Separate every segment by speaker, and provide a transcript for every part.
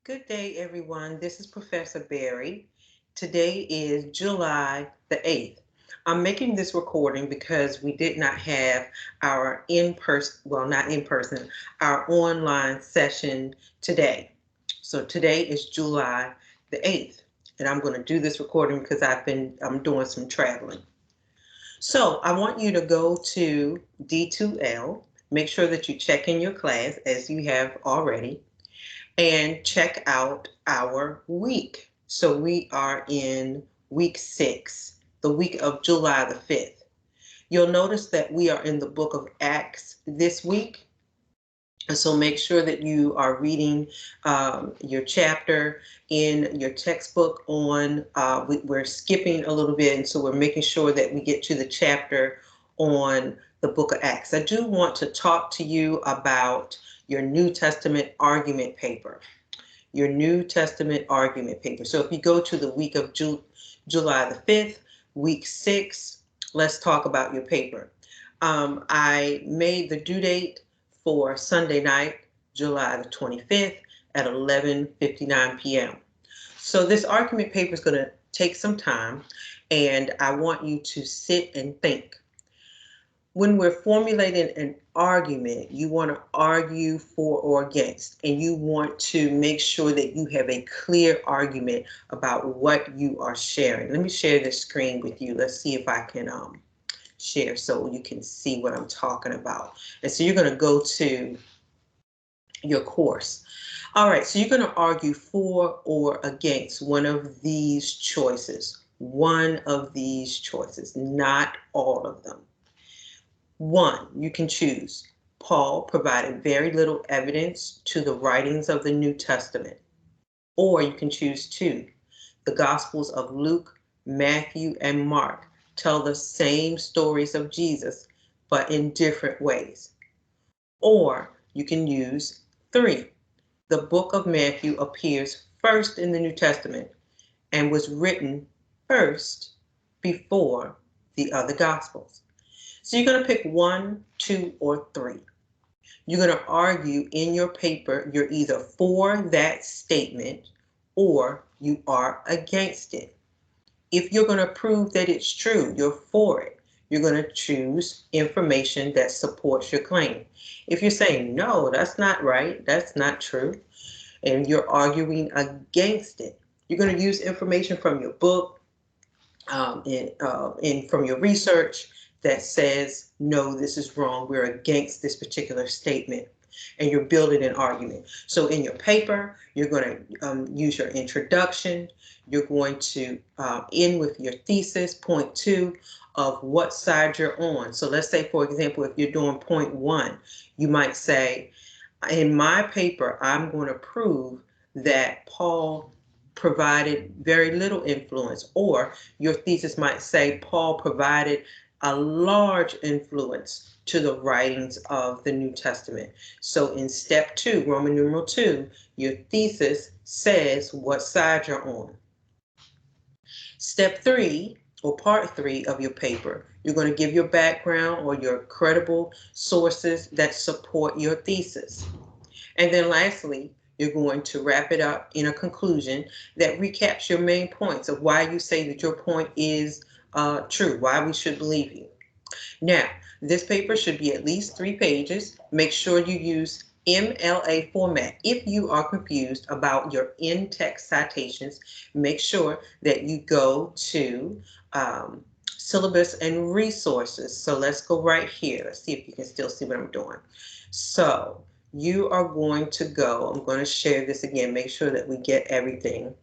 Speaker 1: Good day, everyone. This is Professor Barry. Today is July the 8th. I'm making this recording because we did not have our in-person, well, not in person, our online session today. So today is July the 8th, and I'm going to do this recording because I'm doing some traveling. So I want you to go to D2L, make sure that you check in your class as you have already and check out our week. So we are in week 6, the week of July the 5th. You'll notice that we are in the book of Acts this week. And so make sure that you are reading your chapter in your textbook we're skipping a little bit, and so we're making sure that we get to the chapter on the book of Acts. I do want to talk to you about your New Testament argument paper. Your New Testament argument paper. So if you go to the week of July the 5th, week 6, let's talk about your paper. I made the due date for Sunday night, July the 25th at 11:59 p.m. So this argument paper is going to take some time, and I want you to sit and think. When we're formulating an argument, you want to argue for or against, and you want to make sure that you have a clear argument about what you are sharing. Let me share this screen with you. Let's see if I can share so you can see what I'm talking about. And so you're going to go to your course. All right, so you're going to argue for or against one of these choices. One of these choices, not all of them. One, you can choose. Paul provided very little evidence to the writings of the New Testament. Or you can choose two. The Gospels of Luke, Matthew, and Mark tell the same stories of Jesus, but in different ways. Or you can use three. The book of Matthew appears first in the New Testament and was written first before the other Gospels. So you're going to pick one, two, or three. You're going to argue in your paper you're either for that statement or you are against it. If you're going to prove that it's true, you're for it, you're going to choose information that supports your claim. If you're saying, no, that's not right, that's not true, and you're arguing against it, you're going to use information from your book, and from your research that says, no, this is wrong, we're against this particular statement, and you're building an argument. So in your paper, you're going to use your introduction, you're going to end with your thesis, point two, of what side you're on. So let's say, for example, if you're doing point one, you might say, in my paper, I'm going to prove that Paul provided very little influence, or your thesis might say Paul provided a large influence to the writings of the New Testament. So in step two, Roman numeral 2, your thesis says what side you're on. Step three, or part three of your paper, you're going to give your background or your credible sources that support your thesis. And then lastly, you're going to wrap it up in a conclusion that recaps your main points of why you say that your point is true, why we should believe you. Now, this paper should be at least 3 pages. Make sure you use MLA format. If you are confused about your in-text citations, make sure that you go to syllabus and resources. So let's go right here. Let's see if you can still see what I'm doing. So you are going to go, I'm going to share this again, make sure that we get everything.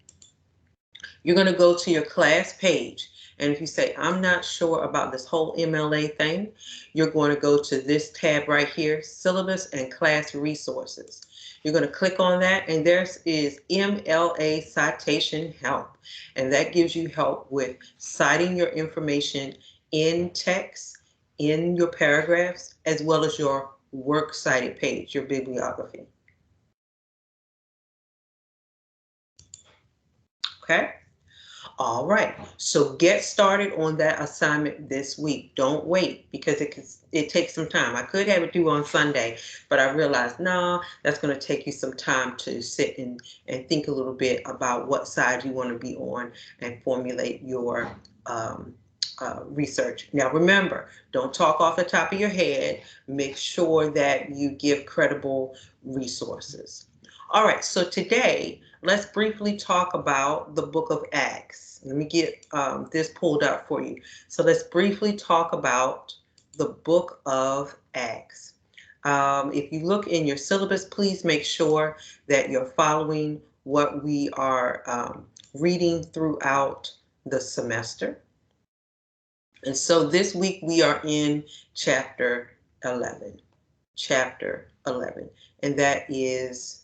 Speaker 1: You're going to go to your class page. And if you say, I'm not sure about this whole MLA thing, you're going to go to this tab right here, Syllabus and Class Resources. You're going to click on that, and there is MLA Citation Help. And that gives you help with citing your information in text, in your paragraphs, as well as your works cited page, your bibliography. Okay? All right, so get started on that assignment this week. Don't wait because it takes some time. I could have it due on Sunday, but I realized, no, that's going to take you some time to sit and think a little bit about what side you want to be on and formulate your research. Now, remember, don't talk off the top of your head. Make sure that you give credible resources. All right, so today, let's briefly talk about the book of Acts. Let me get this pulled up for you. So let's briefly talk about the book of Acts. If you look in your syllabus, please make sure that you're following what we are reading throughout the semester. And so this week we are in chapter 11. Chapter 11. And that is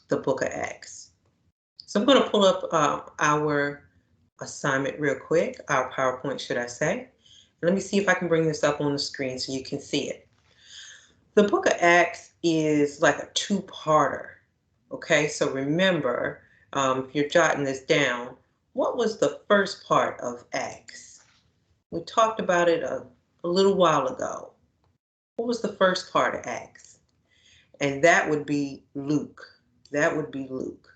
Speaker 1: the book of Acts. So I'm going to pull up our assignment real quick, our PowerPoint, should I say. Let me see if I can bring this up on the screen so you can see it. The book of Acts is like a two-parter. Okay, so remember, if you're jotting this down, what was the first part of Acts? We talked about it a little while ago. What was the first part of Acts? And that would be Luke. That would be Luke.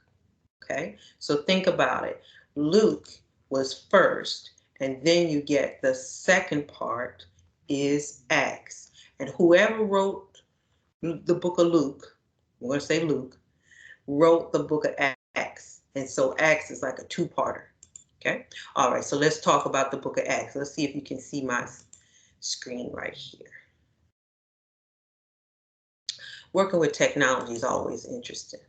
Speaker 1: Okay, so think about it. Luke was first, and then you get the second part is Acts. And whoever wrote the book of Luke, we're going to say Luke, wrote the book of Acts. And so Acts is like a two-parter. Okay, all right, so let's talk about the book of Acts. Let's see if you can see my screen right here. Working with technology is always interesting.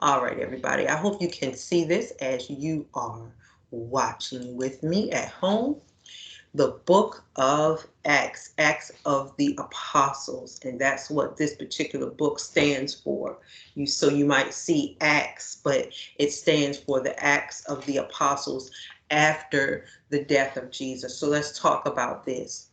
Speaker 1: All right, everybody, I hope you can see this as you are watching with me at home. The book of Acts, Acts of the Apostles, and that's what this particular book stands for. So you might see Acts, but it stands for the Acts of the Apostles after the death of Jesus. So let's talk about this.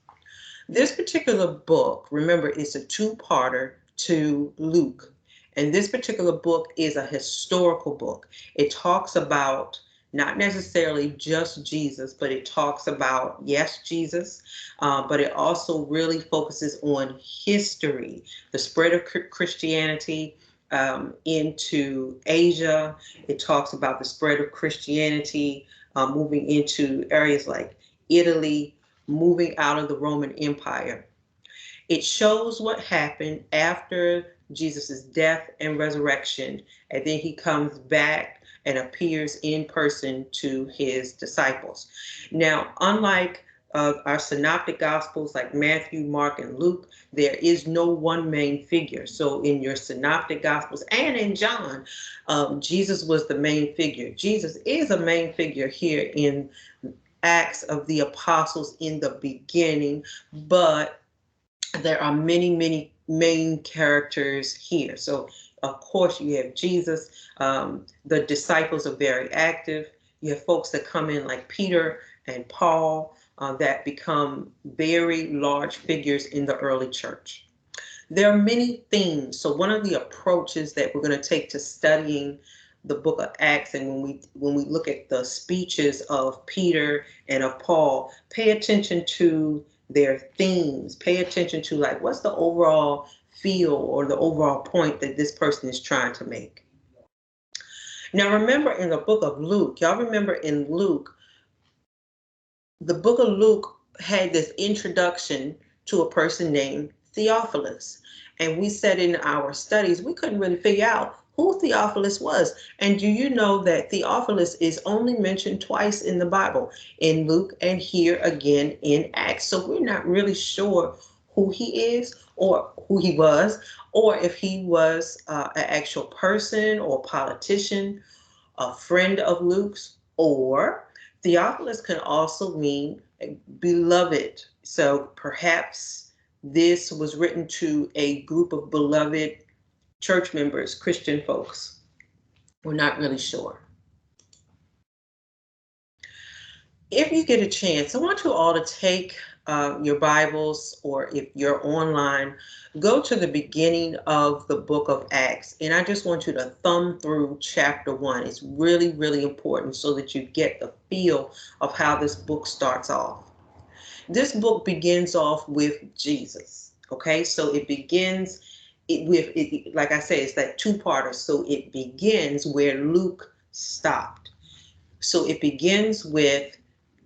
Speaker 1: This particular book, remember, it's a two-parter to Luke. And this particular book is a historical book. It talks about not necessarily just Jesus, but it talks about, yes, Jesus, but it also really focuses on history, the spread of Christianity into Asia. It talks about the spread of Christianity moving into areas like Italy, moving out of the Roman Empire. It shows what happened after Jesus' death and resurrection, and then he comes back and appears in person to his disciples. Now, unlike our synoptic gospels like Matthew, Mark, and Luke, there is no one main figure. So in your synoptic gospels and in John, Jesus was the main figure. Jesus is a main figure here in Acts of the Apostles in the beginning, but there are many, many main characters here. So, of course, you have Jesus. The disciples are very active. You have folks that come in like Peter and Paul that become very large figures in the early church. There are many themes. So one of the approaches that we're going to take to studying the book of Acts, and when we look at the speeches of Peter and of Paul, pay attention to their themes. Pay attention to like what's the overall feel or the overall point that this person is trying to make. Now remember in the book of Luke, y'all remember in Luke, the book of Luke had this introduction to a person named Theophilus. And we said in our studies, we couldn't really figure out who Theophilus was. And do you know that Theophilus is only mentioned twice in the Bible, in Luke and here again in Acts? So we're not really sure who he is or who he was, or if he was an actual person or politician, a friend of Luke's, or Theophilus can also mean beloved. So perhaps this was written to a group of beloved church members, Christian folks. We're not really sure. If you get a chance, I want you all to take your Bibles, or if you're online, go to the beginning of the book of Acts. And I just want you to thumb through chapter 1. It's really, really important so that you get the feel of how this book starts off. This book begins off with Jesus. Okay, so it begins like I said, it's that two-parter. So it begins where Luke stopped. So it begins with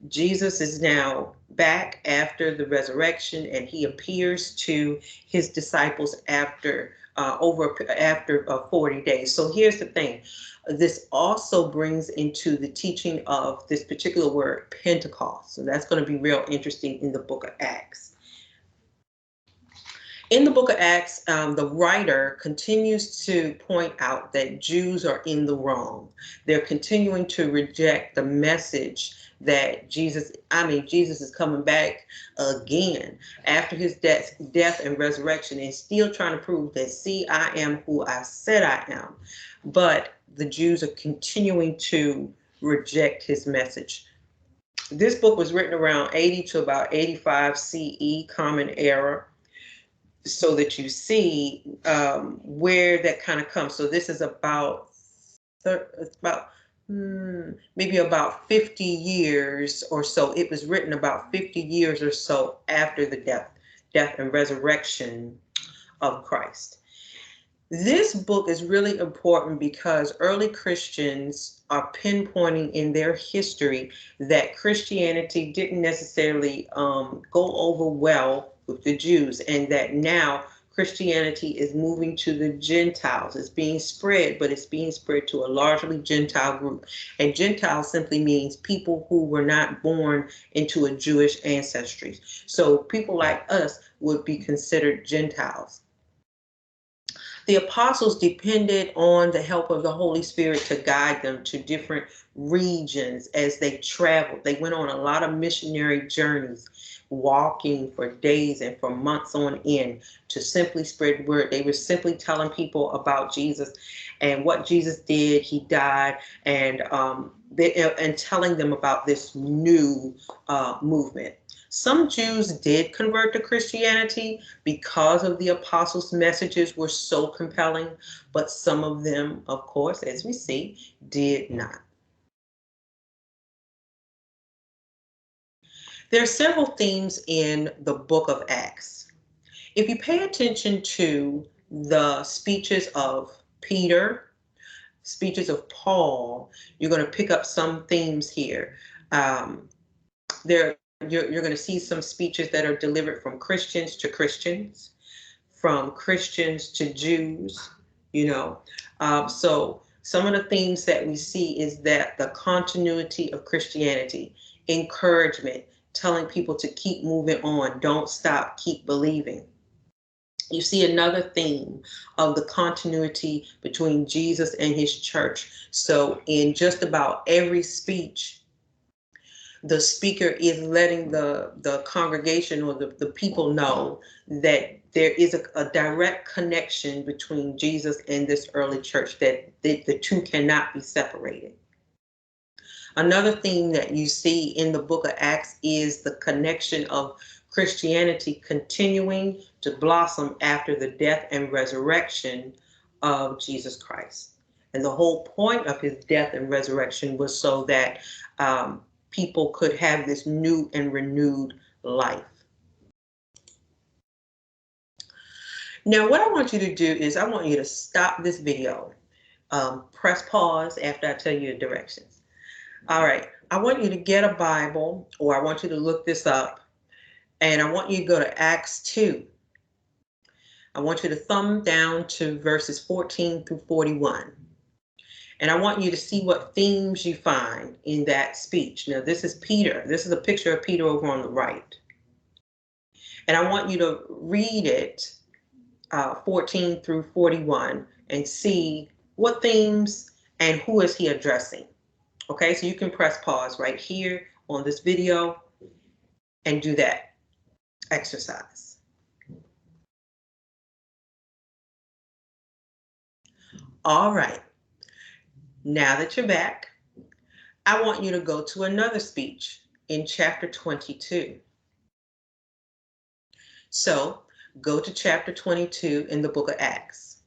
Speaker 1: Jesus is now back after the resurrection, and he appears to his disciples after 40 days. So here's the thing. This also brings into the teaching of this particular word, Pentecost. So that's going to be real interesting in the book of Acts. In the book of Acts, the writer continues to point out that Jews are in the wrong. They're continuing to reject the message that Jesus is coming back again after his death and resurrection, and still trying to prove that, see, I am who I said I am. But the Jews are continuing to reject his message. This book was written around 80 to about 85 CE, Common Era, so that you see where that kind of comes. So this is maybe about 50 years or so. It was written about 50 years or so after the death and resurrection of Christ. This book is really important because early Christians are pinpointing in their history that Christianity didn't necessarily go over well with the Jews, and that now Christianity is moving to the Gentiles. It's being spread, but it's being spread to a largely Gentile group. And Gentile simply means people who were not born into a Jewish ancestry. So people like us would be considered Gentiles. The apostles depended on the help of the Holy Spirit to guide them to different regions as they traveled. They went on a lot of missionary journeys, walking for days and for months on end to simply spread the word. They were simply telling people about Jesus and what Jesus did. He died, and telling them about this new movement. Some Jews did convert to Christianity because of the apostles' messages were so compelling, but some of them, of course, as we see, did not. There are several themes in the book of Acts. If you pay attention to the speeches of Peter, speeches of Paul, you're going to pick up some themes here. You're going to see some speeches that are delivered from Christians to Christians, from Christians to Jews, So some of the themes that we see is that the continuity of Christianity, encouragement, telling people to keep moving on, don't stop, keep believing. You see another theme of the continuity between Jesus and his church. So in just about every speech, the speaker is letting the congregation or the people know that there is a direct connection between Jesus and this early church, that the two cannot be separated. Another theme that you see in the book of Acts is the connection of Christianity continuing to blossom after the death and resurrection of Jesus Christ. And the whole point of his death and resurrection was so that people could have this new and renewed life. Now, what I want you to do is I want you to stop this video, press pause after I tell you the directions. All right, I want you to get a Bible, or I want you to look this up, and I want you to go to Acts 2. I want you to thumb down to verses 14 through 41. And I want you to see what themes you find in that speech. Now, this is Peter. This is a picture of Peter over on the right. And I want you to read it, 14 through 41, and see what themes and who is he addressing. Okay, so you can press pause right here on this video and do that exercise. All right. Now that you're back, I want you to go to another speech in chapter 22. So go to chapter 22 in the book of Acts.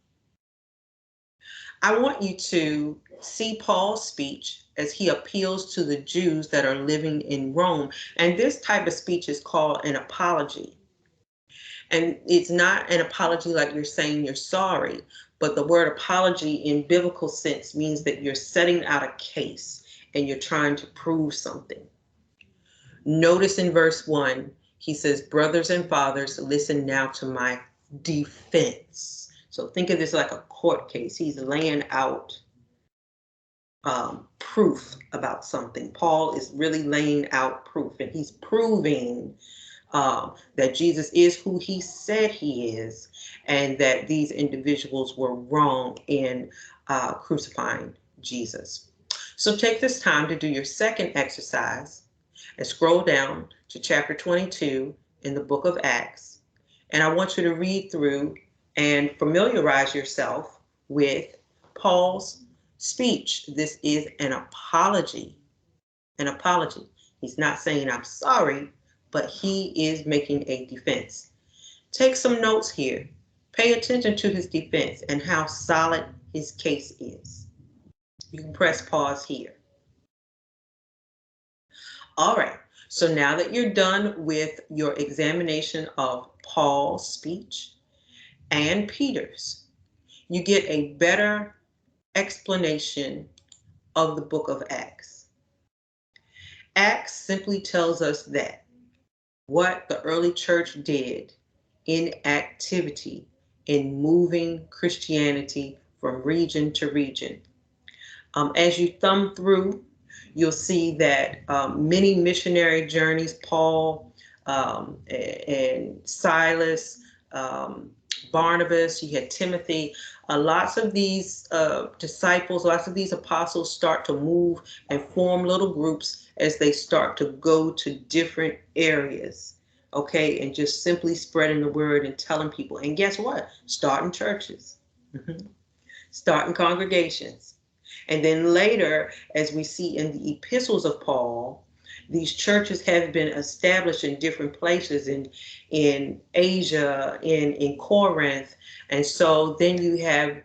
Speaker 1: I want you to see Paul's speech as he appeals to the Jews that are living in Rome. And this type of speech is called an apology. And it's not an apology like you're saying you're sorry, but the word apology in biblical sense means that you're setting out a case and you're trying to prove something. Notice in verse 1, he says, brothers and fathers, listen now to my defense. So think of this like a court case. He's laying out proof about something. Paul is really laying out proof, and he's proving that Jesus is who he said he is, and that these individuals were wrong in crucifying Jesus. So take this time to do your second exercise and scroll down to chapter 22 in the book of Acts. And I want you to read through and familiarize yourself with Paul's speech. This is an apology. An apology. He's not saying I'm sorry, but he is making a defense. Take some notes here. Pay attention to his defense and how solid his case is. You can press pause here. All right, so now that you're done with your examination of Paul's speech and Peter's, you get a better explanation of the book of Acts. Acts simply tells us that what the early church did in activity in moving Christianity from region to region. As you thumb through, you'll see that many missionary journeys, Paul and Silas, Barnabas, you had Timothy, lots of these disciples, lots of these apostles start to move and form little groups as they start to go to different areas, okay, and just simply spreading the word and telling people. And guess what? Starting churches, starting congregations. And then later, as we see in the epistles of Paul, these churches have been established in different places in Asia, in Corinth. And so then you have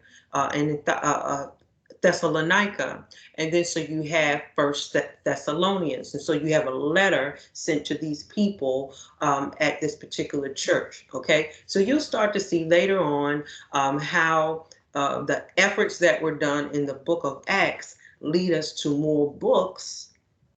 Speaker 1: in Thessalonica, and then so you have First Thessalonians, and so you have a letter sent to these people at this particular church. Okay, so you'll start to see later on how the efforts that were done in the book of Acts lead us to more books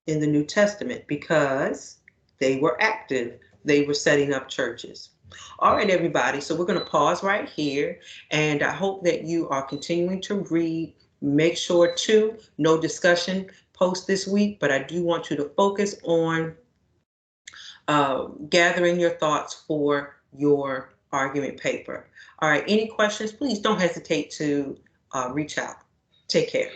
Speaker 1: in the New Testament because they were active. They were setting up churches. All right, everybody. So we're going to pause right here, and I hope that you are continuing to read. Make sure to no discussion post this week, but I do want you to focus on gathering your thoughts for your argument paper. All right, any questions, please don't hesitate to reach out. Take care.